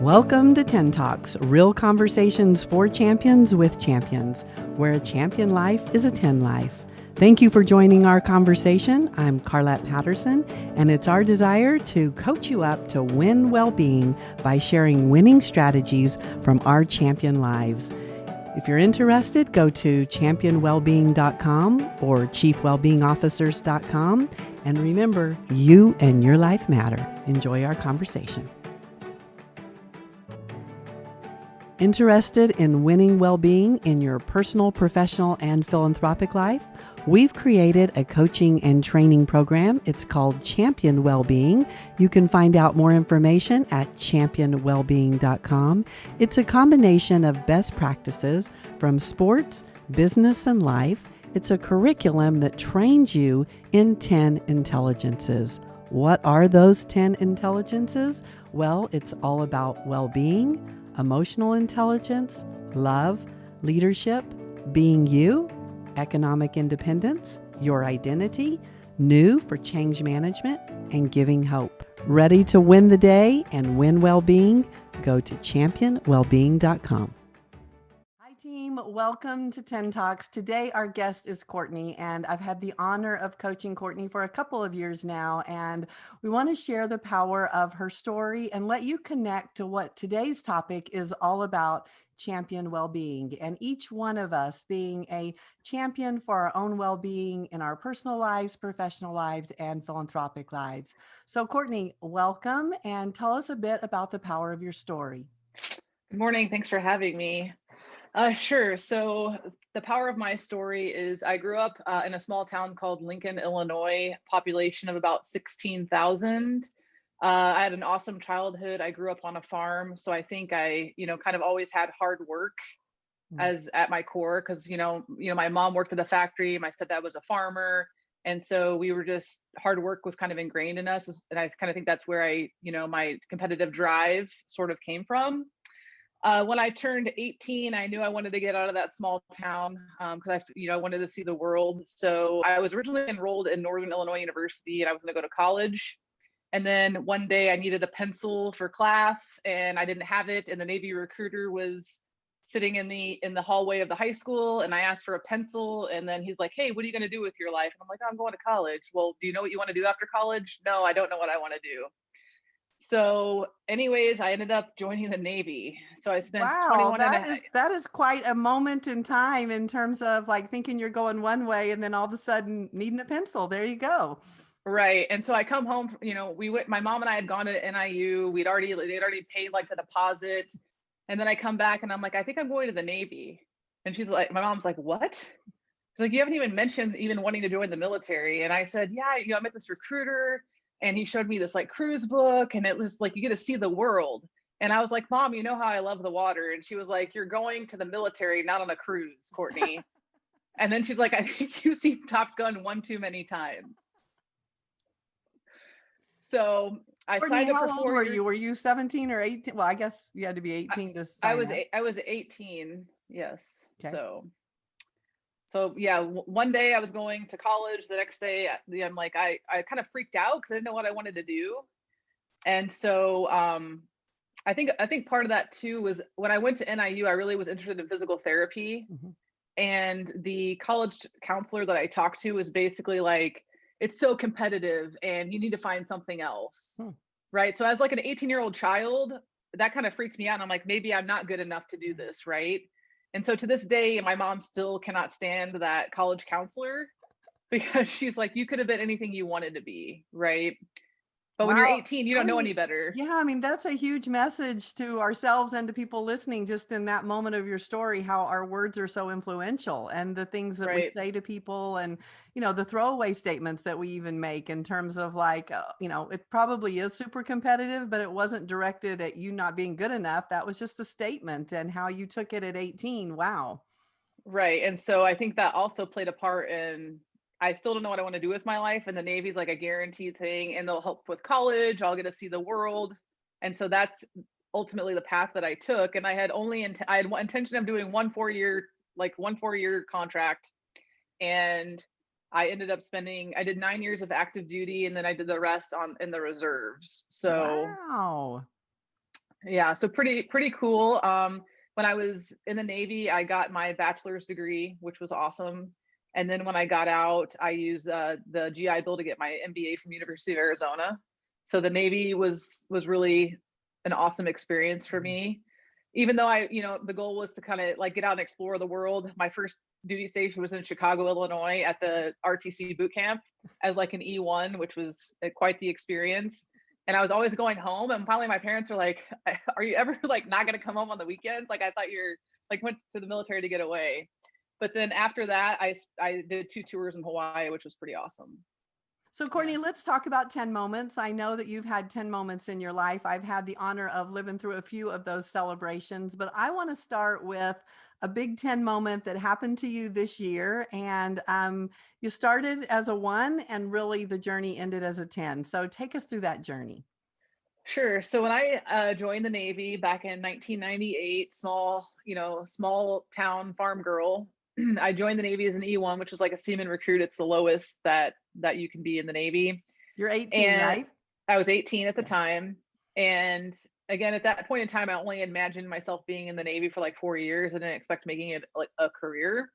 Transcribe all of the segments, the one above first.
Welcome to 10 Talks, real conversations for champions with champions, where a champion life is a 10 life. Thank you for joining our conversation. I'm Carlette Patterson, and it's our desire to coach you up to win well-being by sharing winning strategies from our champion lives. If you're interested, go to CHAMP10N or ChiefWellbeingOfficers.com. And remember, you and your life matter. Enjoy our conversation. Interested in winning well-being in your personal, professional, and philanthropic life? We've created a coaching and training program. It's called Champion Wellbeing. You can find out more information at CHAMP10NWellBeing.com. It's a combination of best practices from sports, business, and life. It's a curriculum that trains you in 10 intelligences. What are those 10 intelligences? Well, it's all about well-being, emotional intelligence, love, leadership, being you, economic independence, your identity, new for change management, and giving hope. Ready to win the day and win well-being? Go to championwellbeing.com. Hi team, welcome to 10 Talks. Today our guest is Courtney, and I've had the honor of coaching Courtney for a couple of years now, and we want to share the power of her story and let you connect to what today's topic is all about: champion well-being, and each one of us being a champion for our own well-being in our personal lives, professional lives, and philanthropic lives. So Courtney, welcome, and tell us a bit about the power of your story. Good morning. Thanks for having me. Sure. So the power of my story is I grew up in a small town called Lincoln, Illinois, population of about 16,000. I had an awesome childhood. I grew up on a farm. So I think I, kind of always had hard work as at my core, because, my mom worked at a factory. My stepdad was a farmer. And so we were just, hard work was kind of ingrained in us. And I kind of think that's where my competitive drive sort of came from. When I turned 18, I knew I wanted to get out of that small town because I wanted to see the world. So I was originally enrolled in Northern Illinois University, and I was going to go to college. And then one day I needed a pencil for class, and I didn't have it. And the Navy recruiter was sitting in the hallway of the high school, and I asked for a pencil. And then he's like, "Hey, what are you going to do with your life?" And I'm like, "Oh, I'm going to college." "Well, do you know what you want to do after college?" "No, I don't know what I want to do." So anyways, I ended up joining the Navy. So I spent 21 and that is quite a moment in time in terms of like thinking you're going one way and then all of a sudden needing a pencil. There you go. Right. And so I come home, my mom and I had gone to NIU. They'd already paid like the deposit. And then I come back and I'm like, "I think I'm going to the Navy." And she's like, my mom's like, "What?" She's like, "You haven't even mentioned even wanting to join the military." And I said, "Yeah, I met this recruiter, and he showed me this like cruise book, and it was like, you get to see the world." And I was like, "Mom, you know how I love the water." And she was like, "You're going to the military, not on a cruise, Courtney." And then she's like, "I think you've seen Top Gun one too many times." So I Courtney, signed up for how old 4 were years. you? Were you 17 or 18? Well, I guess you had to be 18 to sign up. I was 18. Yes. Okay. So yeah, one day I was going to college. The next day, I'm like, I kind of freaked out because I didn't know what I wanted to do. And so I think part of that too was when I went to NIU, I really was interested in physical therapy. Mm-hmm. And the college counselor that I talked to was basically like, "It's so competitive and you need to find something else." Right. So as like an 18-year-old child, that kind of freaked me out. And I'm like, maybe I'm not good enough to do this. Right. And so to this day, my mom still cannot stand that college counselor because she's like, "You could have been anything you wanted to be." Right. But when you're Wow. 18, you don't know any better. Yeah, I mean, that's a huge message to ourselves and to people listening, just in that moment of your story, how our words are so influential and the things that we Right. say to people, and, the throwaway statements that we even make in terms of like, it probably is super competitive, but it wasn't directed at you not being good enough. That was just a statement, and how you took it at 18. Wow. Right. And so I think that also played a part in, I still don't know what I want to do with my life. And the Navy's like a guaranteed thing, and they'll help with college. I'll get to see the world. And so that's ultimately the path that I took. And I had intention of doing one 4-year contract. And I ended up I did 9 years of active duty, and then I did the rest in the reserves. So Wow. Yeah, so pretty cool. When I was in the Navy, I got my bachelor's degree, which was awesome. And then when I got out, I used the GI Bill to get my MBA from University of Arizona. So the Navy was really an awesome experience for me. Even though the goal was to kind of like get out and explore the world. My first duty station was in Chicago, Illinois, at the RTC boot camp as like an E1, which was quite the experience. And I was always going home, and finally my parents were like, are you ever like not going to come home on the weekends? Like, I thought you're like went to the military to get away. But then after that, I did 2 tours in Hawaii, which was pretty awesome. So, Yeah. Courtney, let's talk about 10 moments. I know that you've had 10 moments in your life. I've had the honor of living through a few of those celebrations, but I want to start with a big 10 moment that happened to you this year. And you started as a 1 and really the journey ended as a 10. So take us through that journey. Sure. So when I joined the Navy back in 1998, small town farm girl, I joined the Navy as an E1, which is like a seaman recruit. It's the lowest that you can be in the Navy. You're 18, And right? I was 18 at the Yeah. time. And again, at that point in time, I only imagined myself being in the Navy for like 4 years. I didn't expect making it like a career.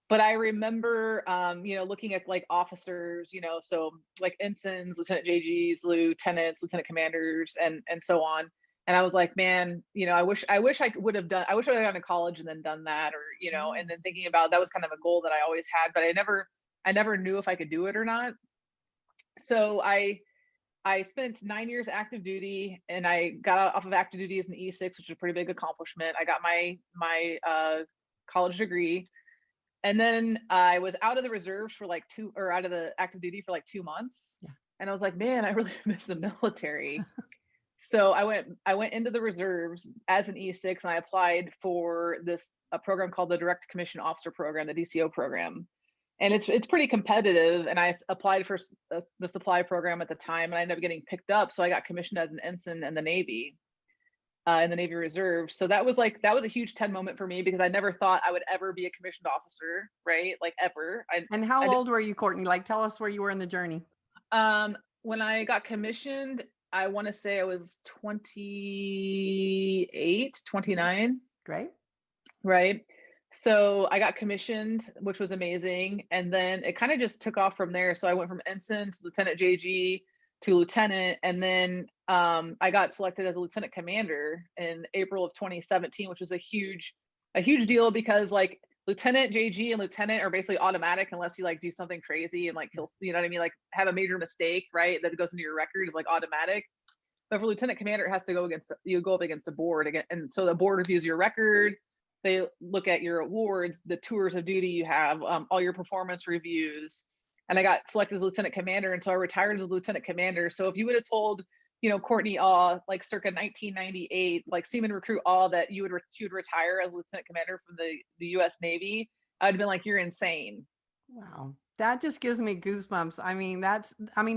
But I remember, looking at like officers, so like ensigns, lieutenant JGs, lieutenants, lieutenant commanders, and so on. And I was like, man, I wish I would have done. I wish I had gone to college and then done that, or and then thinking about that was kind of a goal that I always had, but I never knew if I could do it or not. So I spent 9 years active duty, and I got out off of active duty as an E6, which is a pretty big accomplishment. I got my college degree. And then I was out of the reserves for like out of the active duty for like 2 months. Yeah. And I was like, man, I really miss the military. So I went into the reserves as an E6, and I applied for a program called the Direct Commission Officer Program, the DCO program. And it's pretty competitive. And I applied for the supply program at the time, and I ended up getting picked up. So I got commissioned as an ensign in the Navy. In the Navy Reserve. So that was a huge 10 moment for me, because I never thought I would ever be a commissioned officer, right? Like ever. And how old were you, Courtney? Like, tell us where you were in the journey. When I got commissioned, I want to say I was 28, 29. Great. Right. So I got commissioned, which was amazing. And then it kind of just took off from there. So I went from ensign to lieutenant JG to lieutenant. And then I got selected as a lieutenant commander in April of 2017, which was a huge deal, because like lieutenant JG and lieutenant are basically automatic unless you like do something crazy and like kill, you know what I mean? Like have a major mistake, right? That goes into your record is like automatic. But for lieutenant commander, it has to go up against a board again. And so the board reviews your record. They look at your awards, the tours of duty you have, all your performance reviews. And I got selected as lieutenant commander. And so I retired as lieutenant commander. So if you would have told, Courtney, like circa 1998, like seaman recruit that she would retire as lieutenant commander from the U.S. Navy, I'd been like, you're insane. Wow. That just gives me goosebumps. I mean,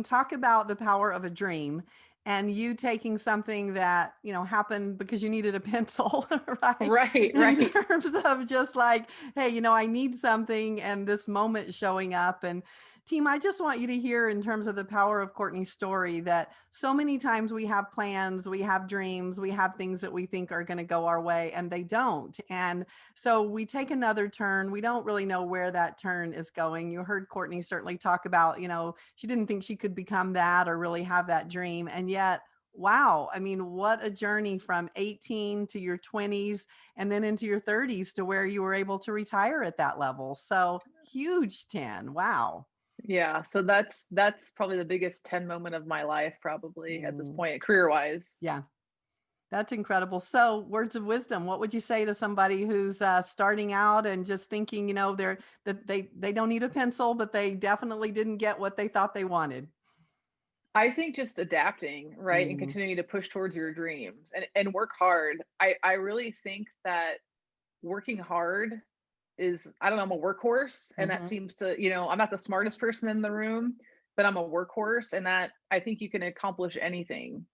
talk about the power of a dream, and you taking something that, happened because you needed a pencil, right? Right. In terms of just like, hey, I need something, and this moment showing up. And team, I just want you to hear, in terms of the power of Courtney's story, that so many times we have plans, we have dreams, we have things that we think are going to go our way, and they don't. And so we take another turn. We don't really know where that turn is going. You heard Courtney certainly talk about, she didn't think she could become that or really have that dream. And yet, wow, I mean, what a journey from 18 to your 20s and then into your 30s to where you were able to retire at that level. So huge 10. Wow. Yeah. So that's probably the biggest 10 moment of my life, probably at this point, career wise. Yeah. That's incredible. So, words of wisdom, what would you say to somebody who's starting out and just thinking, they don't need a pencil, but they definitely didn't get what they thought they wanted? I think just adapting, right? And continuing to push towards your dreams and work hard. I really think that working hard is, I don't know, I'm a workhorse, and that seems to, I'm not the smartest person in the room, but I'm a workhorse, and that I think you can accomplish anything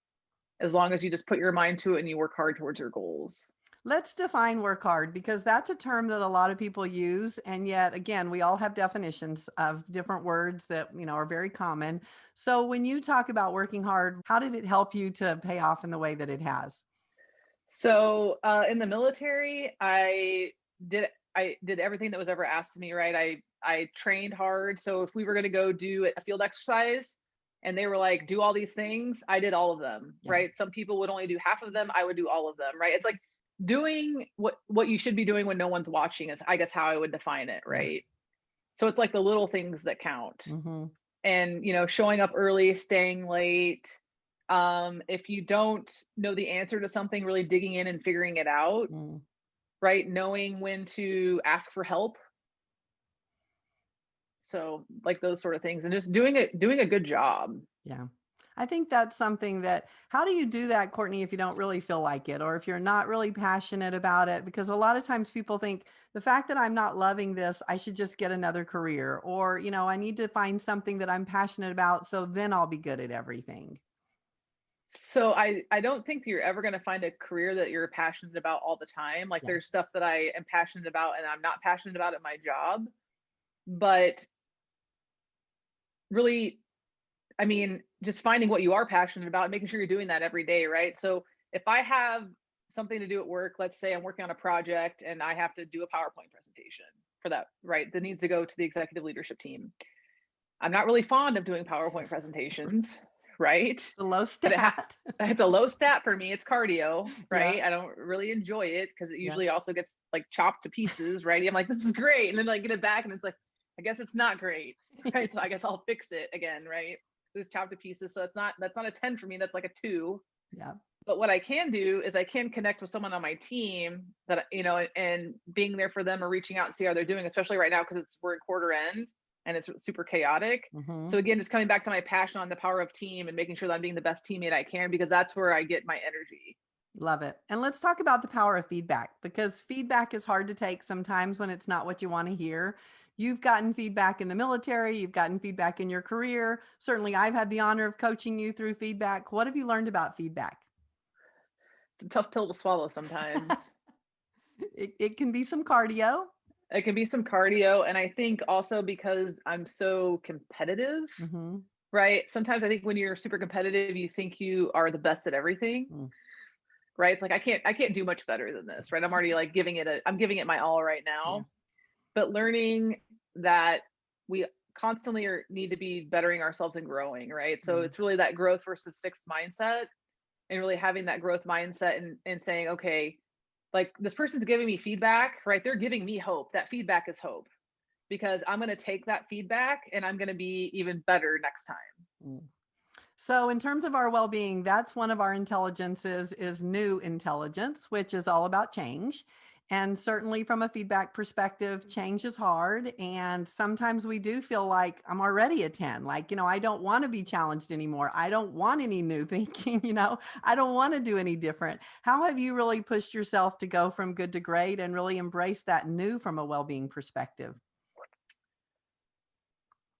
as long as you just put your mind to it and you work hard towards your goals. Let's define work hard, because that's a term that a lot of people use. And yet, again, we all have definitions of different words that, are very common. So when you talk about working hard, how did it help you to pay off in the way that it has? So in the military, I did everything that was ever asked of me, right? I trained hard. So if we were going to go do a field exercise and they were like, do all these things, I did all of them, Yeah. right? Some people would only do half of them. I would do all of them, right? It's like doing what you should be doing when no one's watching is, I guess, how I would define it, Yeah. right? So it's like the little things that count. Mm-hmm. And showing up early, staying late. If you don't know the answer to something, really digging in and figuring it out, Mm. right? Knowing when to ask for help. So like those sort of things, and just doing a good job. Yeah. I think that's something that, how do you do that, Courtney, if you don't really feel like it, or if you're not really passionate about it? Because a lot of times people think the fact that I'm not loving this, I should just get another career, or, I need to find something that I'm passionate about. So then I'll be good at everything. So I don't think that you're ever going to find a career that you're passionate about all the time. Like Yeah. there's stuff that I am passionate about and I'm not passionate about at my job. But really, I mean, just finding what you are passionate about and making sure you're doing that every day, right? So if I have something to do at work, let's say I'm working on a project and I have to do a PowerPoint presentation for that, right? That needs to go to the executive leadership team. I'm not really fond of doing PowerPoint presentations, right? The low But stat. it's a low stat for me. It's cardio, Yeah. right? I don't really enjoy it because it Yeah. usually also gets like chopped to pieces, right? I'm like, this is great. And then I get it back and it's like, I guess it's not great, right? So I guess I'll fix it again, right? It was chopped to pieces. So that's not a 10 for me. That's like a 2. Yeah. But what I can do is I can connect with someone on my team that, and being there for them or reaching out and see how they're doing, especially right now because we're at quarter end and it's super chaotic. Mm-hmm. So again, just coming back to my passion on the power of team and making sure that I'm being the best teammate I can, because that's where I get my energy. Love it. And let's talk about the power of feedback, because feedback is hard to take sometimes when it's not what you want to hear. You've gotten feedback in the military, you've gotten feedback in your career. Certainly, I've had the honor of coaching you through feedback. What have you learned about feedback? It's a tough pill to swallow sometimes. It can be some cardio. It can be some cardio. And I think also because I'm so competitive, Mm-hmm. right? Sometimes I think when you're super competitive, you think you are the best at everything. Mm. Right? It's like I can't do much better than this, right? I'm already like I'm giving it my all right Yeah. now. But learning that we constantly need to be bettering ourselves and growing, right? So Mm. it's really that growth versus fixed mindset, and really having that growth mindset and saying, okay, like this person's giving me feedback, right? They're giving me hope. That feedback is hope, because I'm going to take that feedback and I'm going to be even better next time. Mm. So in terms of our well-being, that's one of our intelligences is new intelligence, which is all about change. And certainly from a feedback perspective, change is hard. And sometimes we do feel like I'm already a 10. Like, I don't want to be challenged anymore. I don't want any new thinking, I don't want to do any different. How have you really pushed yourself to go from good to great and really embrace that new from a well-being perspective?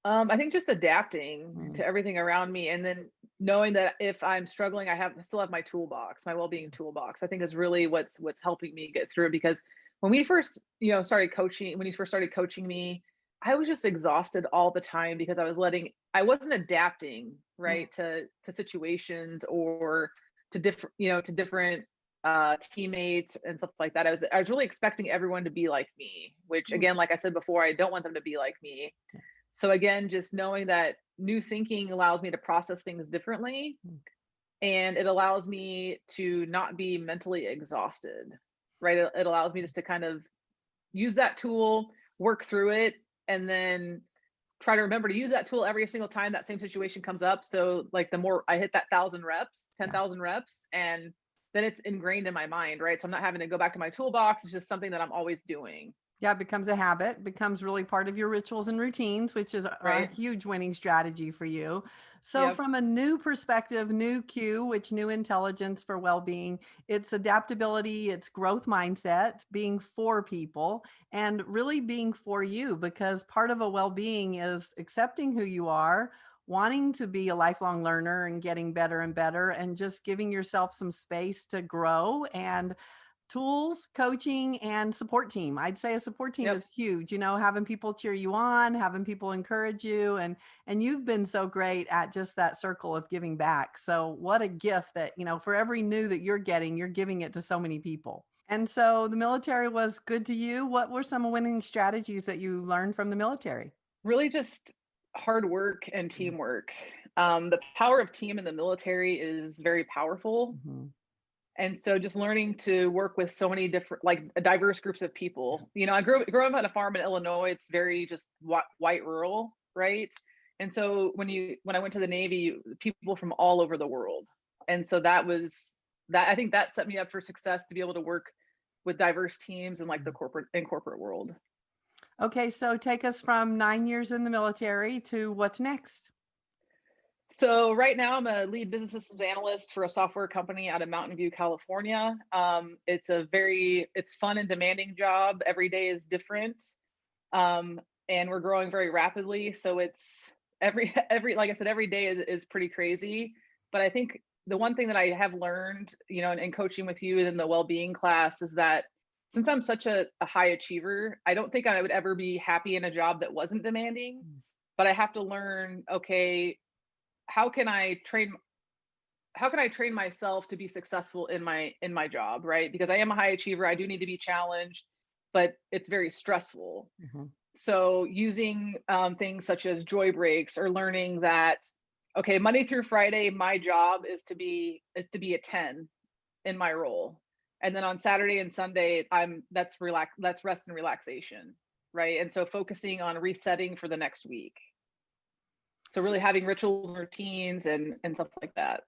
I think just adapting Mm. to everything around me, and then knowing that if I'm struggling, I still have my toolbox, my well-being toolbox. I think is really what's helping me get through. Because when we first, started coaching, when you first started coaching me, I was just exhausted all the time because I wasn't adapting, Mm. right, to situations or to different teammates and stuff like that. I was really expecting everyone to be like me, which Mm. again, like I said before, I don't want them to be like me. So again, just knowing that new thinking allows me to process things differently, Mm. and it allows me to not be mentally exhausted, right? It allows me just to kind of use that tool, work through it, and then try to remember to use that tool every single time that same situation comes up. So like the more I hit that 1,000 reps, Yeah. 10,000 reps, and then it's ingrained in my mind, right? So I'm not having to go back to my toolbox. It's just something that I'm always doing. Yeah, it becomes a habit, becomes really part of your rituals and routines, which is a Right. huge winning strategy for you. So, Yep. from a new perspective, new Q, which new intelligence for well-being, it's adaptability, it's growth mindset, being for people, and really being for you, because part of a well-being is accepting who you are, wanting to be a lifelong learner and getting better and better, and just giving yourself some space to grow and tools, coaching, and support team. I'd say a support team Yep. is huge, having people cheer you on, having people encourage you. And you've been so great at just that circle of giving back. So what a gift that, for every new that you're getting, you're giving it to so many people. And so the military was good to you. What were some winning strategies that you learned from the military? Really just hard work and teamwork. The power of team in the military is very powerful. Mm-hmm. And so just learning to work with so many different, like diverse groups of people. I grew up on a farm in Illinois. It's very just white rural, right? And so when I went to the Navy, people from all over the world. And so I think that set me up for success to be able to work with diverse teams in like the corporate world. Okay, so take us from 9 years in the military to what's next. So right now I'm a lead business systems analyst for a software company out of Mountain View, California. It's fun and demanding job. Every day is different. And we're growing very rapidly. So it's like I said, every day is pretty crazy. But I think the one thing that I have learned, in coaching with you in the well-being class is that since I'm such a high achiever, I don't think I would ever be happy in a job that wasn't demanding. But I have to learn, okay, how can I train myself to be successful in my job, right? Because I am a high achiever, I do need to be challenged, but it's very stressful. Mm-hmm. So using things such as joy breaks, or learning that, okay, Monday through Friday, my job is to be a 10 in my role. And then on Saturday and Sunday, that's rest and relaxation, right? And so focusing on resetting for the next week. So really having rituals and routines and stuff like that.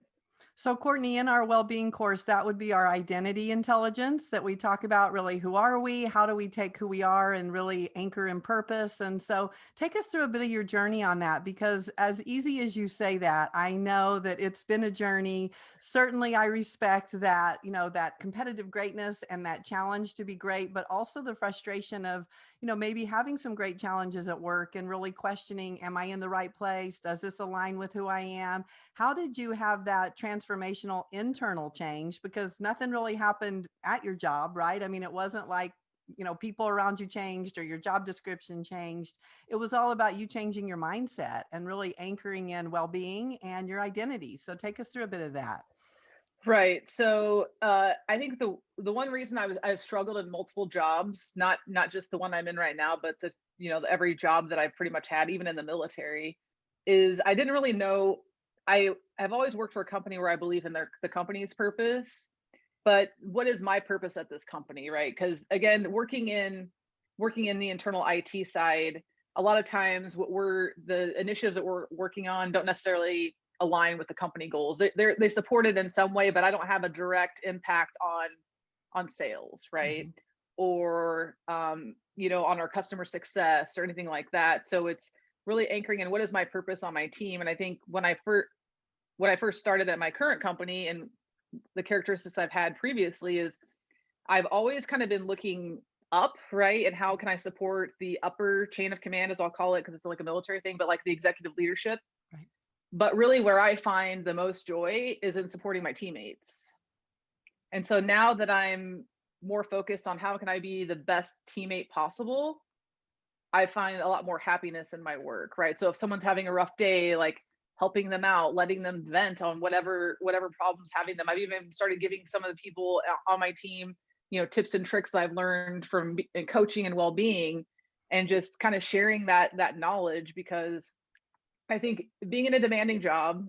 So Courtney, in our well-being course, that would be our identity intelligence that we talk about. Really, who are we? How do we take who we are and really anchor in purpose? And so take us through a bit of your journey on that, because as easy as you say that, I know that it's been a journey. Certainly I respect that, that competitive greatness and that challenge to be great, but also the frustration of, maybe having some great challenges at work and really questioning, am I in the right place? Does this align with who I am? How did you have that transformational internal change? Because nothing really happened at your job, right? I mean, it wasn't like, people around you changed or your job description changed. It was all about you changing your mindset and really anchoring in well-being and your identity. So take us through a bit of that. Right. So I think the one reason I've struggled in multiple jobs, not just the one I'm in right now, but every job that I've pretty much had, even in the military, is I didn't really know. I've always worked for a company where I believe in the company's purpose, but what is my purpose at this company, right? Because again, working in the internal IT side, a lot of times the initiatives that we're working on don't necessarily align with the company goals. They support it in some way, but I don't have a direct impact on sales, right? Mm-hmm. Or on our customer success or anything like that. So it's really anchoring in what is my purpose on my team. And I think when I first started at my current company, and the characteristics I've had previously, is I've always kind of been looking up, right? And how can I support the upper chain of command, as I'll call it, because it's like a military thing, but like the executive leadership. Right. But really where I find the most joy is in supporting my teammates. And so now that I'm more focused on how can I be the best teammate possible, I find a lot more happiness in my work, right? So if someone's having a rough day, like helping them out, letting them vent on whatever problems having them. I've even started giving some of the people on my team, tips and tricks I've learned from coaching and well-being, and just kind of sharing that knowledge, because I think being in a demanding job,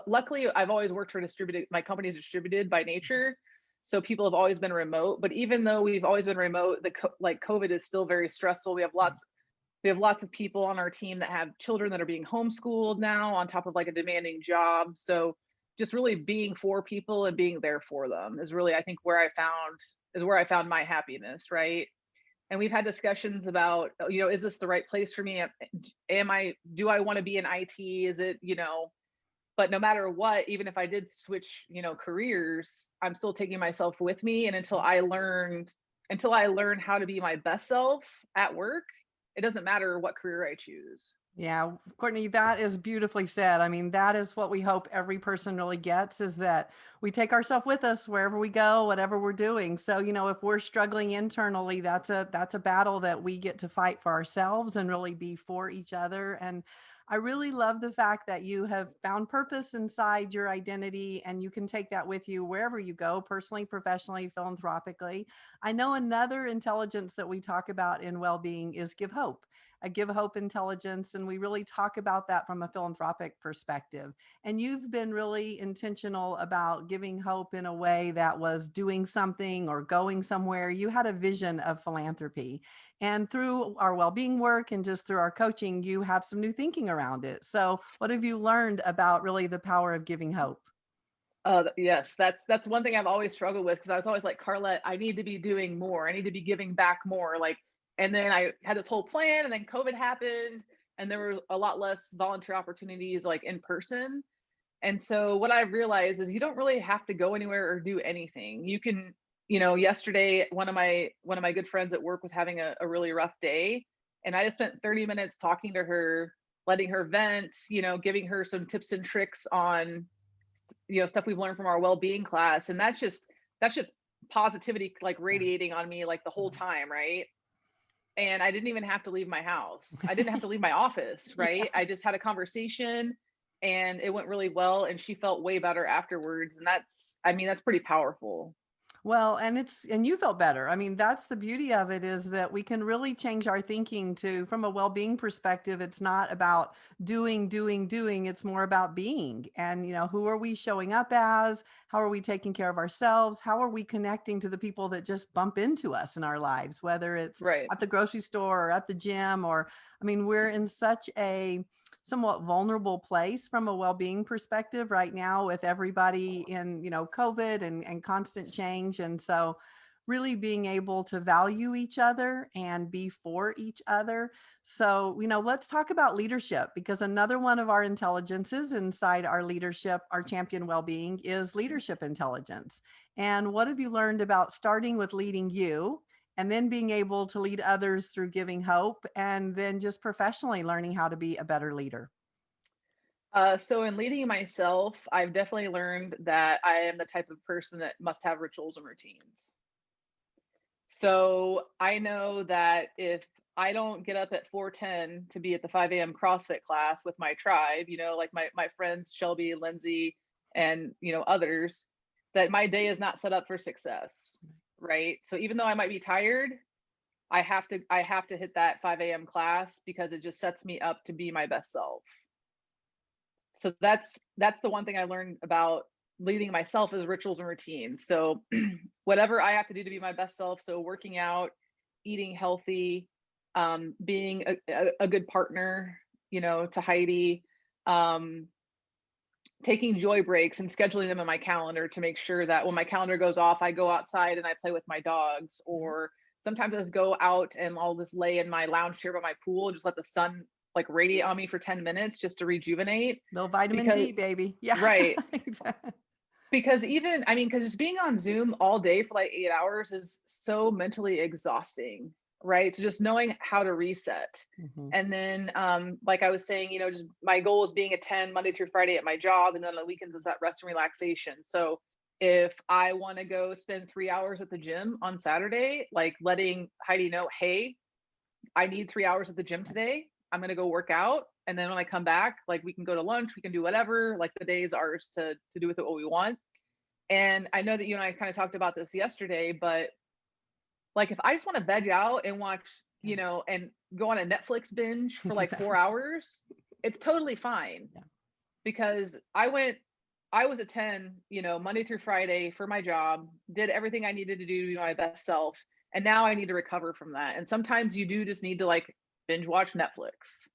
luckily I've always worked for my company is distributed by nature. So people have always been remote, but even though we've always been remote, like COVID is still very stressful. We have lots of people on our team that have children that are being homeschooled now on top of like a demanding job. So just really being for people and being there for them is really, I think, where I found my happiness, right? And we've had discussions about, is this the right place for me? Do I want to be in IT? Is it, but no matter what, even if I did switch, careers, I'm still taking myself with me. And until I learn how to be my best self at work, it doesn't matter what career I choose. Yeah, Courtney, that is beautifully said. I mean, that is what we hope every person really gets, is that we take ourselves with us wherever we go, whatever we're doing. So, if we're struggling internally, that's a battle that we get to fight for ourselves and really be for each other. And I really love the fact that you have found purpose inside your identity and you can take that with you wherever you go, personally, professionally, philanthropically. I know another intelligence that we talk about in well-being is give hope, a give hope intelligence. And we really talk about that from a philanthropic perspective. And you've been really intentional about giving hope in a way that was doing something or going somewhere. You had a vision of philanthropy. And through our well-being work and just through our coaching, you have some new thinking around it. So what have you learned about really the power of giving hope? Yes, that's one thing I've always struggled with, because I was always like, Carlette, I need to be doing more. I need to be giving back more. Like, and then I had this whole plan, and then COVID happened, and there were a lot less volunteer opportunities like in person. And so what I realized is you don't really have to go anywhere or do anything. You can, yesterday one of my good friends at work was having a really rough day, and I just spent 30 minutes talking to her, letting her vent, giving her some tips and tricks on stuff we've learned from our well-being class. And that's just positivity like radiating on me like the whole time, right? And I didn't even have to leave my house. I didn't have to leave my office, right? Yeah. I just had a conversation and it went really well, and she felt way better afterwards. And that's pretty powerful. Well, and you felt better. I mean, that's the beauty of it, is that we can really change our thinking to, from a well-being perspective, it's not about doing. It's more about being. And, who are we showing up as? How are we taking care of ourselves? How are we connecting to the people that just bump into us in our lives, whether it's Right. at the grocery store or at the gym, or, I mean, we're in such a somewhat vulnerable place from a well-being perspective right now, with everybody in, COVID and constant change. And so really being able to value each other and be for each other. So, let's talk about leadership, because another one of our intelligences inside our leadership, our champion well-being, is leadership intelligence. And what have you learned about starting with leading you, and then being able to lead others through giving hope, and then just professionally learning how to be a better leader? So in leading myself, I've definitely learned that I am the type of person that must have rituals and routines. So I know that if I don't get up at 4:10 to be at the 5 a.m. CrossFit class with my tribe, like my friends Shelby, Lindsay, and others, that my day is not set up for success. Right. So even though I might be tired, I have to hit that 5 a.m. class, because it just sets me up to be my best self. So that's the one thing I learned about leading myself, is rituals and routines. So whatever I have to do to be my best self, so working out, eating healthy, being a good partner, to Heidi, um, taking joy breaks and scheduling them in my calendar to make sure that when my calendar goes off, I go outside and I play with my dogs. Or sometimes I just go out and I'll just lay in my lounge chair by my pool and just let the sun like radiate on me for 10 minutes just to rejuvenate. Little vitamin Because D, baby. Yeah. right. Exactly. Because because just being on Zoom all day for like 8 hours is so mentally exhausting, right? So just knowing how to reset. Mhm. And then, like I was saying, just my goal is being a 10 Monday through Friday at my job. And then on the weekends is that rest and relaxation. So if I want to go spend 3 hours at the gym on Saturday, like letting Heidi know, hey, I need 3 hours at the gym today. I'm going to go work out. And then when I come back, like we can go to lunch, we can do whatever, like the day is ours to do with it what we want. And I know that you and I kind of talked about this yesterday, but like if I just want to veg out and watch, and go on a Netflix binge for like Exactly. 4 hours, it's totally fine. Yeah. Because I was a 10, Monday through Friday for my job, did everything I needed to do to be my best self. And now I need to recover from that. And sometimes you do just need to like binge watch Netflix.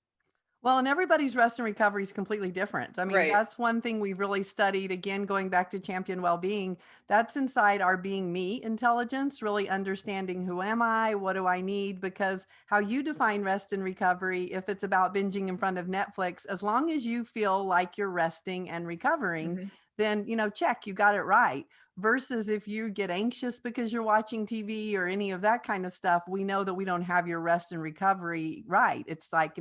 Well, and everybody's rest and recovery is completely different. I mean, Right. that's one thing we've really studied. Again, going back to champion well-being, that's inside our being me intelligence, really understanding who am I, what do I need, because how you define rest and recovery, if it's about binging in front of Netflix, as long as you feel like you're resting and recovering, Hmm. then, check, you got it right. Versus if you get anxious because you're watching TV or any of that kind of stuff, we know that we don't have your rest and recovery right. It's like,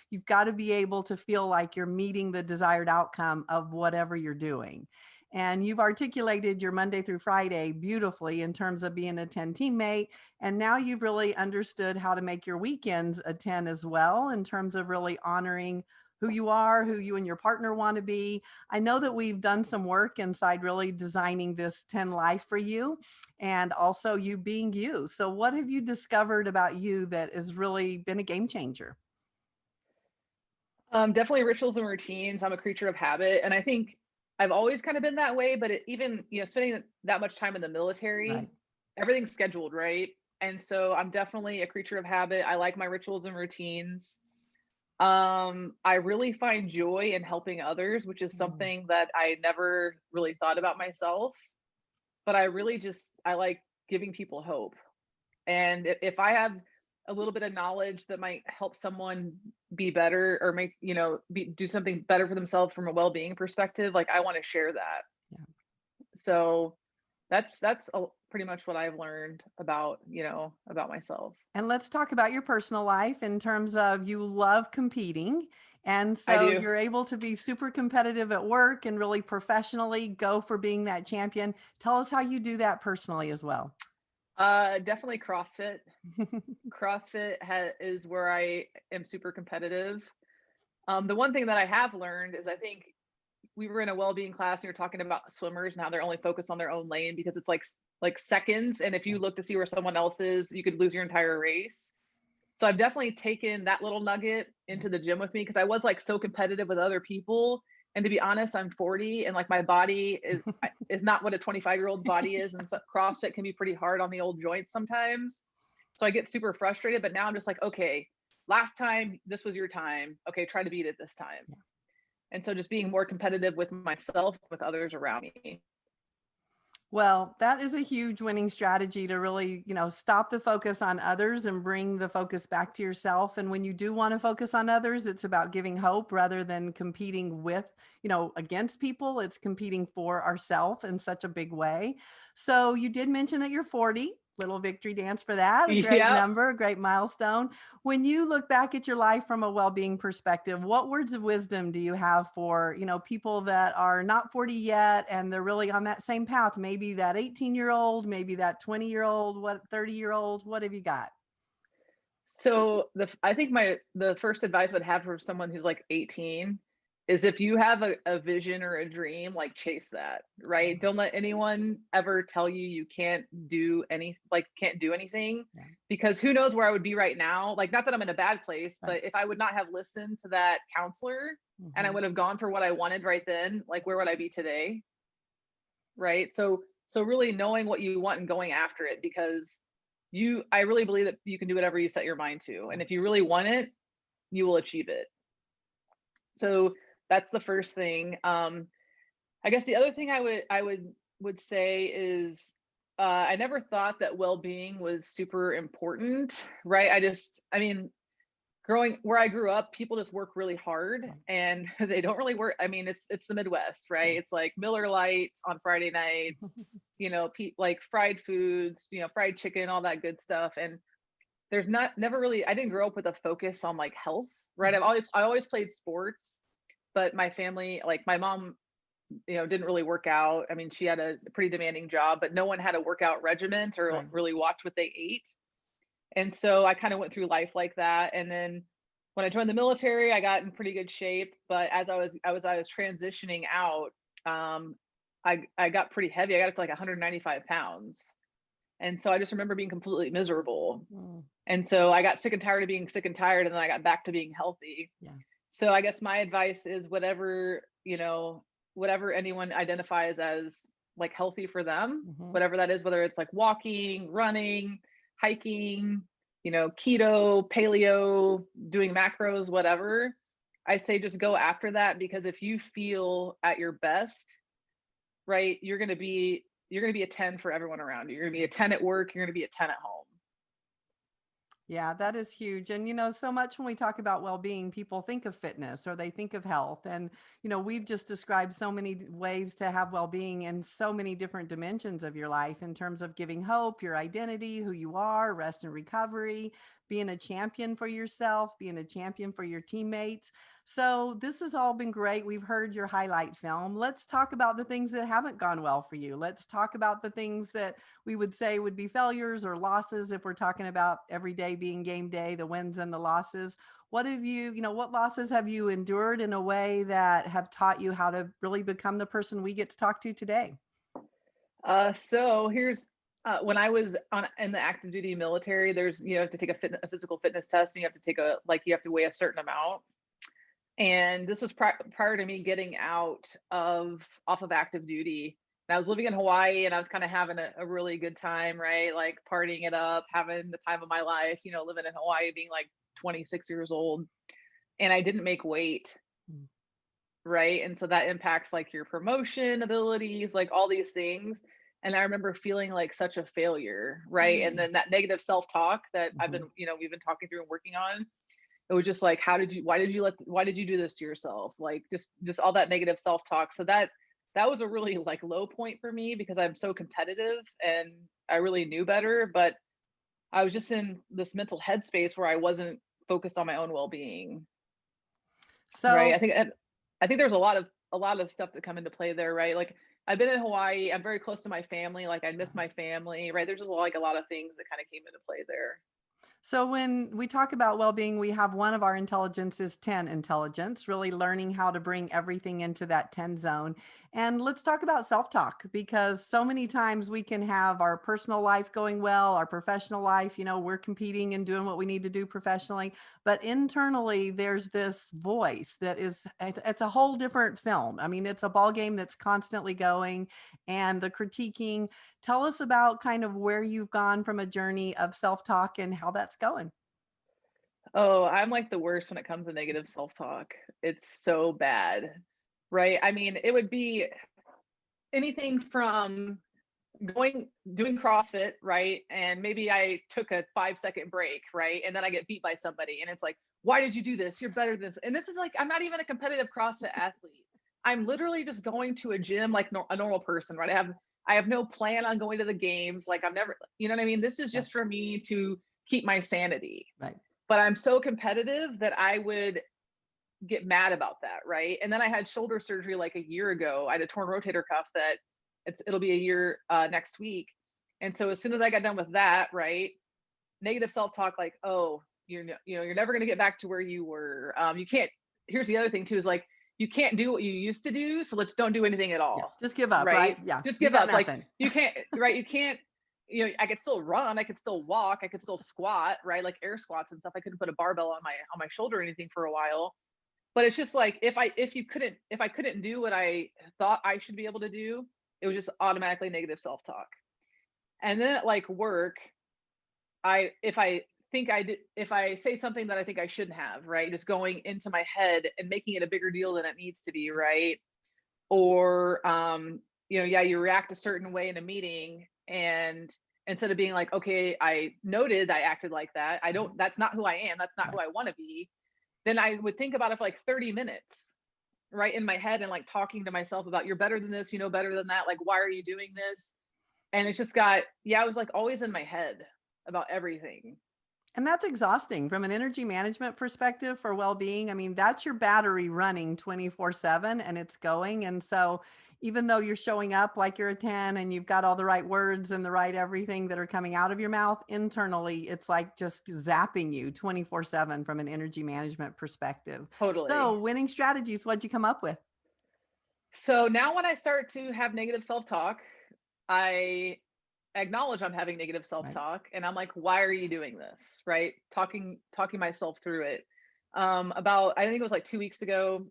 you've got to be able to feel like you're meeting the desired outcome of whatever you're doing. And you've articulated your Monday through Friday beautifully in terms of being a 10 teammate. And now you've really understood how to make your weekends a 10 as well, in terms of really honoring who you are, who you and your partner want to be. I know that we've done some work inside really designing this 10 life for you, and also you being you. So what have you discovered about you that has really been a game changer? Definitely rituals and routines. I'm a creature of habit. And I think I've always kind of been that way, but even, spending that much time in the military, Right. everything's scheduled, right? And so I'm definitely a creature of habit. I like my rituals and routines. I really find joy in helping others, which is Mm. something that I never really thought about myself, but I like giving people hope. And if I have a little bit of knowledge that might help someone be better or make, do something better for themselves from a well-being perspective, like I want to share that. Yeah. So that's pretty much what I've learned about, about myself. And let's talk about your personal life in terms of you love competing. And I so do. you're able to be super competitive at work and really professionally go for being that champion. Tell us how you do that personally as well. Definitely CrossFit. CrossFit is where I am super competitive. The one thing that I have learned is I think we were in a well-being class and you're talking about swimmers and how they're only focused on their own lane because it's like seconds. And if you look to see where someone else is, you could lose your entire race. So I've definitely taken that little nugget into the gym with me because I was like so competitive with other people. And to be honest, I'm 40 and like my body is not what a 25-year-old's body is. And so CrossFit can be pretty hard on the old joints sometimes. So I get super frustrated, but now I'm just like, okay, last time this was your time. Okay, try to beat it this time. Yeah. And so just being more competitive with myself, with others around me. Well, that is a huge winning strategy to really, stop the focus on others and bring the focus back to yourself. And when you do want to focus on others, it's about giving hope rather than competing with, against people. It's competing for ourselves in such a big way. So you did mention that you're 40. Little victory dance for that. A great Yep. number, a great milestone. When you look back at your life from a well-being perspective, what words of wisdom do you have for, people that are not 40 yet and they're really on that same path? Maybe that 18-year-old, maybe that 20-year-old, 30-year-old, what have you got? So I think the first advice I'd have for someone who's like 18 is if you have a vision or a dream, like chase that, right? Don't let anyone ever tell you you can't do anything, Yeah. because who knows where I would be right now. Like, not that I'm in a bad place, Right. but if I would not have listened to that counselor and I would have gone for what I wanted right then, like where would I be today? Right. So really knowing what you want and going after it, because I really believe that you can do whatever you set your mind to. And if you really want it, you will achieve it. So that's the first thing. I guess the other thing I would say is I never thought that well-being was super important, right? I mean, growing where I grew up, people just work really hard and they don't really work. I mean, it's the Midwest, right? It's like Miller Lite on Friday nights, like fried foods, fried chicken, all that good stuff. And there's never really, I didn't grow up with a focus on like health, right? I always played sports, but my family, like my mom, didn't really work out. I mean, she had a pretty demanding job, but no one had a workout regiment or really watched what they ate. And so I kind of went through life like that. And then when I joined the military, I got in pretty good shape. But as I was transitioning out, I got pretty heavy. I got up to like 195 pounds. And so I just remember being completely miserable. And so I got sick and tired of being sick and tired. And then I got back to being healthy. Yeah. So I guess my advice is whatever anyone identifies as like healthy for them, whatever that is, whether it's like walking, running, hiking, keto, paleo, doing macros, whatever, I say just go after that, because if you feel at your best, right, you're going to be a 10 for everyone around you. You're going to be a 10 at work, you're going to be a 10 at home. Yeah, that is huge. And, so much when we talk about well-being, people think of fitness or they think of health. And, we've just described so many ways to have well-being in so many different dimensions of your life in terms of giving hope, your identity, who you are, rest and recovery, being a champion for yourself, being a champion for your teammates. So this has all been great. We've heard your highlight film. Let's talk about the things that haven't gone well for you. Let's talk about the things that we would say would be failures or losses if we're talking about every day being game day, the wins and the losses. What have what losses have you endured in a way that have taught you how to really become the person we get to talk to today? So here's when I was in the active duty military, there's you have to take a physical fitness test, and you have to take you have to weigh a certain amount. And this was prior to me getting off of active duty. And I was living in Hawaii, and I was kind of having a really good time, right? Like partying it up, having the time of my life, living in Hawaii, being like 26 years old. And I didn't make weight, Mm. right? And so that impacts like your promotion abilities, like all these things. And I remember feeling like such a failure, right? And then that negative self-talk that Mhm. we've been talking through and working on, it was just like, why did you do this to yourself? Like just all that negative self-talk. So that was a really like low point for me because I'm so competitive and I really knew better, but I was just in this mental headspace where I wasn't focused on my own well-being. Right. So I think there's a lot of stuff that come into play there, right? Like I've been in Hawaii, I'm very close to my family, like I miss my family, right? There's just like a lot of things that kind of came into play there. So when we talk about well-being, we have one of our intelligences, 10 intelligence, really learning how to bring everything into that 10 zone. And let's talk about self-talk because so many times we can have our personal life going well, our professional life, we're competing and doing what we need to do professionally, but internally there's this voice that it's a whole different film. I mean, it's a ball game that's constantly going and the critiquing. Tell us about kind of where you've gone from a journey of self-talk and how that's going. Oh, I'm like the worst when it comes to negative self-talk. It's so bad, right? I mean, it would be anything from doing CrossFit, right? And maybe I took a 5-second break, right? And then I get beat by somebody and it's like, why did you do this? You're better than this. And this is like, I'm not even a competitive CrossFit athlete. I'm literally just going to a gym like a normal person, right? I have no plan on going to the games. Like I'm never, you know what I mean? This is Yeah, just for me to keep my sanity. right. But I'm so competitive that I would get mad about that, right? And then I had shoulder surgery like a year ago. I had a torn rotator cuff that it'll be a year next week. And so as soon as I got done with that, right, negative self-talk like, oh, you're never going to get back to where you were. You can't. Here's the other thing too is like you can't do what you used to do, so let's don't do anything at Yeah, all, just give up, right? right? Yeah, Just you give got up. Like nothing. you can't, right? You can't. I could still run, I could still walk, I could still squat, right? Like air squats and stuff. I couldn't put a barbell on my shoulder or anything for a while, but it's just like if I couldn't do what I thought I should be able to do, it was just automatically negative self-talk. And then at like work, I if I think I did if I say something that I think I shouldn't have, right? Just going into my head and making it a bigger deal than it needs to be, right? Or yeah, you react a certain way in a meeting and instead of being like, okay, I noted I acted like that. I don't That's not who I am. That's not who Right. I want to be. Then I would think about it for like 30 minutes, right, in my head and like talking to myself about you're better than this, better than that. Like, why are you doing this? And it just got, yeah, I was like always in my head about everything. And that's exhausting from an energy management perspective for well-being. I mean, that's your battery running 24/7 and it's going. And so even though you're showing up like you're a 10 and you've got all the right words and the right everything that are coming out of your mouth, internally, it's like just zapping you 24/7 from an energy management perspective. So Totally. winning strategies, what'd you come up with? So now when I start to have negative self-talk, I acknowledge I'm having negative Right. self-talk and I'm like, why are you doing this? Right? Talking myself through it. About I think it was like 2 weeks ago,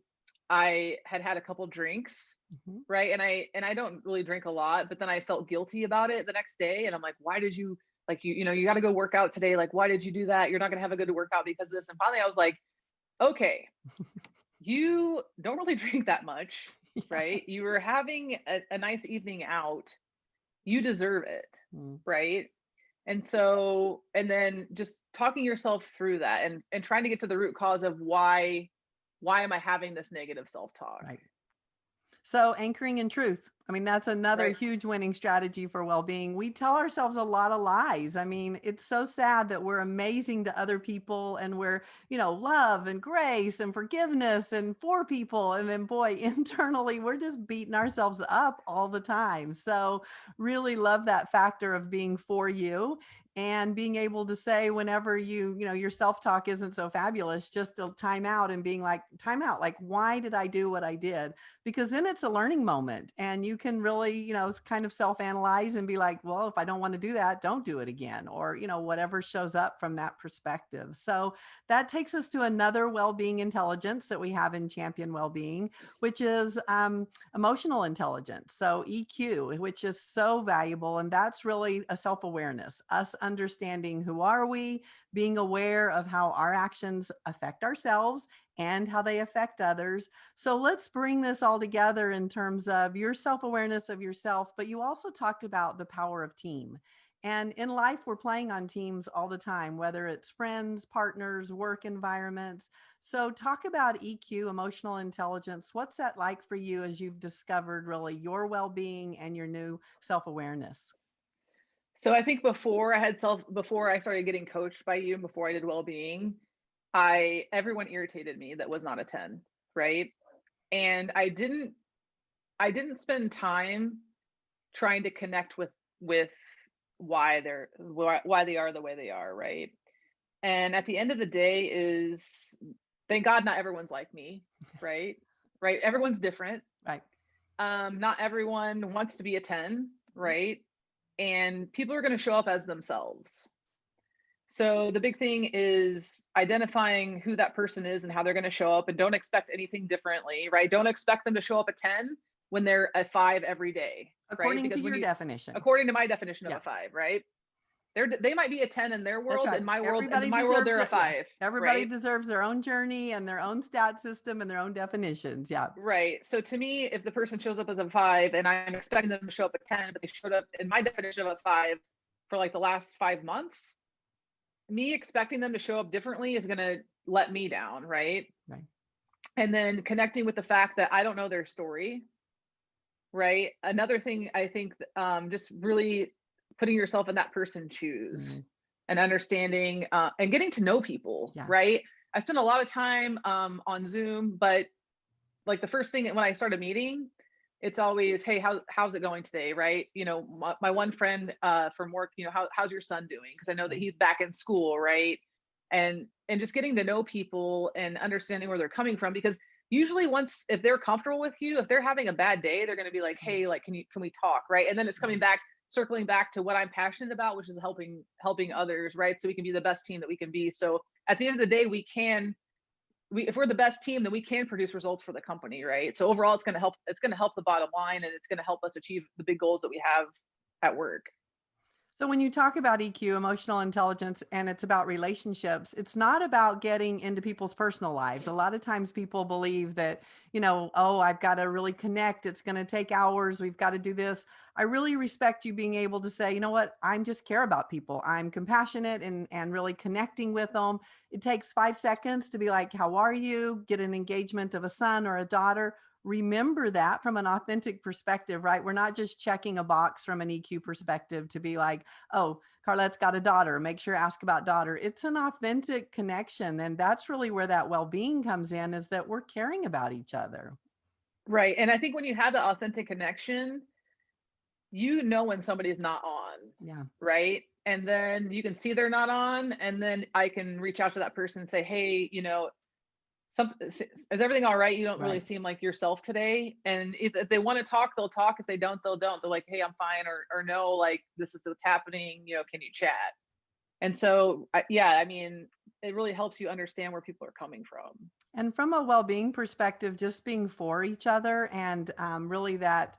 I had a couple drinks, Mhm. right? And I don't really drink a lot, but then I felt guilty about it the next day. And I'm like, why did you like you got to go work out today? Like, why did you do that? You're not gonna have a good workout because of this. And finally I was like, okay, you don't really drink that much, Yeah. right? You were having a nice evening out. You deserve it, Mm. right? And then just talking yourself through that and trying to get to the root cause of why am I having this negative self-talk? Right. So anchoring in truth. I mean, that's another Right. huge winning strategy for well-being. We tell ourselves a lot of lies. I mean, it's so sad that we're amazing to other people and we're, love and grace and forgiveness and for people. And then boy, internally, we're just beating ourselves up all the time. So really love that factor of being for you and being able to say whenever your self-talk isn't so fabulous, just to time out and being like, time out, like, why did I do what I did? Because then it's a learning moment and you can really, kind of self-analyze and be like, well, if I don't want to do that, don't do it again, or, whatever shows up from that perspective. So that takes us to another well-being intelligence that we have in Champion Wellbeing, which is emotional intelligence. So EQ, which is so valuable. And that's really a self-awareness, us understanding who are we, being aware of how our actions affect ourselves and how they affect others. So let's bring this all together in terms of your self-awareness of yourself, but you also talked about the power of team. And in life, we're playing on teams all the time, whether it's friends, partners, work environments. So talk about EQ, emotional intelligence. What's that like for you as you've discovered really your well-being and your new self-awareness? So I think before I started getting coached by you and before I did well-being, I everyone irritated me that was not a 10, right? And I didn't spend time trying to connect with why they are the way they are, right? And at the end of the day is, thank God not everyone's like me, right? Right? Everyone's different. Right. Not everyone wants to be a 10, right? And people are going to show up as themselves. So the big thing is identifying who that person is and how they're going to show up, and don't expect anything differently, right? Don't expect them to show up a 10 when they're a 5 every day, right? According to Because your definition. according to my definition of Yeah. a 5, right? They might be a 10 in their That's world. right. In my world, they're a Yeah. 5, Everybody right? deserves their own journey and their own stat system and their own definitions. Yeah. Right. So to me, if the person shows up as a 5 and I'm expecting them to show up a 10, but they showed up in my definition of a 5 for like the last 5 months, me expecting them to show up differently is going to let me down, right? Right. And then connecting with the fact that I don't know their story, right? Another thing I think, just really putting yourself in that person's shoes Mm, and understanding and getting to know people, yeah. right? I spend a lot of time on Zoom, but like the first thing when I start a meeting, it's always, hey, how's it going today, right? My one friend from work, how's your son doing? Because I know that Right. he's back in school, right? And just getting to know people and understanding where they're coming from, because usually once if they're comfortable with you, if they're having a bad day, they're going to be like, Mm, hey, like can we talk, right? And then it's right. coming back, circling back to what I'm passionate about, which is helping others, right? So we can be the best team that we can be. So at the end of the day, if we're the best team, then we can produce results for the company, right? So overall, it's going to help the bottom line, and it's going to help us achieve the big goals that we have at work. So when you talk about EQ, emotional intelligence, and it's about relationships, it's not about getting into people's personal lives. A lot of times people believe that, oh, I've got to really connect. It's going to take hours. We've got to do this. I really respect you being able to say, you know what, I'm just care about people. I'm compassionate and really connecting with them. It takes 5 seconds to be like, how are you? Get an engagement of a son or a daughter. Remember that from an authentic perspective, right? We're not just checking a box from an EQ perspective to be like, oh, Carlette's got a daughter, make sure ask about daughter. It's an authentic connection. And that's really where that well-being comes in, is that we're caring about each other. Right. And I think when you have the authentic connection, you know when somebody's not on, Yeah. right? And then you can see they're not on, and then I can reach out to that person and say, hey, is everything all right? You don't really Right. seem like yourself today. And if they want to talk, they'll talk. If they don't, they'll don't. They're like, hey, I'm fine, or no, like this is what's happening. Can you chat? And so, yeah, I mean, it really helps you understand where people are coming from. And from a well-being perspective, just being for each other and really that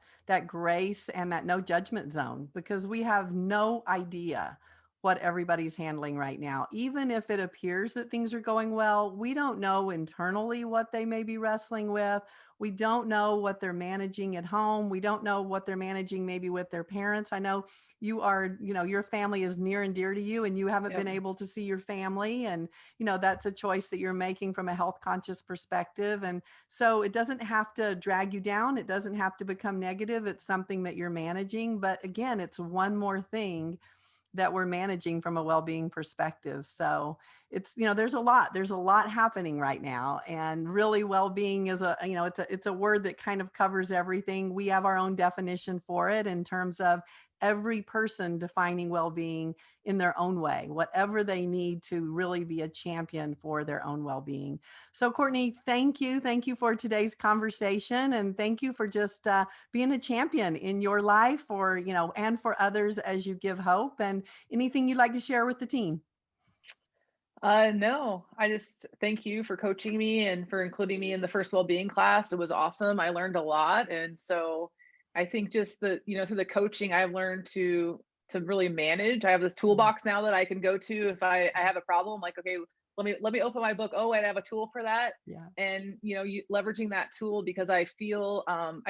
grace and that no judgment zone, because we have no idea what everybody's handling right now. Even if it appears that things are going well, we don't know internally what they may be wrestling with. We don't know what they're managing at home. We don't know what they're managing maybe with their parents. I know you are, your family is near and dear to you, and you haven't been Yep. able to see your family. And, that's a choice that you're making from a health conscious perspective. And so it doesn't have to drag you down. It doesn't have to become negative. It's something that you're managing. But again, it's one more thing that we're managing from a well-being perspective. So it's, there's a lot happening right now. And really well-being is it's a word that kind of covers everything. We have our own definition for it in terms of every person defining well-being in their own way, whatever they need to really be a champion for their own well-being. So Courtney, thank you. Thank you for today's conversation. And thank you for just being a champion in your life and for others as you give hope. And anything you'd like to share with the team? No, I just thank you for coaching me and for including me in the first well-being class. It was awesome. I learned a lot. And so I think just through the coaching, I've learned to really manage. I have this toolbox now that I can go to if I have a problem, like, okay, let me open my book. Oh, I have a tool for that. Yeah. And leveraging that tool because I feel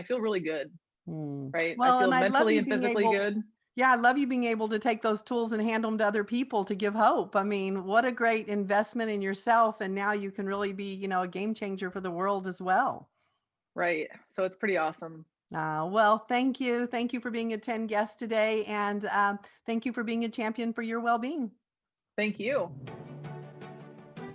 really good. Right. I Well, feel and I love mentally you and being physically able, good. yeah, I love you being able to take those tools and hand them to other people to give hope. I mean, what a great investment in yourself. And now you can really be, a game changer for the world as well. Right. So it's pretty awesome. Well, thank you. Thank you for being a 10 guest today. And thank you for being a champion for your well-being. Thank you.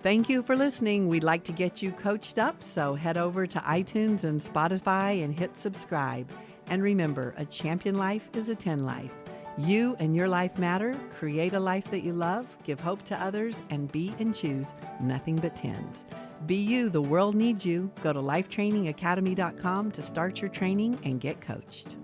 Thank you for listening. We'd like to get you coached up, so head over to iTunes and Spotify and hit subscribe. And remember, a champion life is a 10 life. You and your life matter. Create a life that you love, give hope to others, and be and choose nothing but 10s. Be you, the world needs you. Go to lifetrainingacademy.com to start your training and get coached.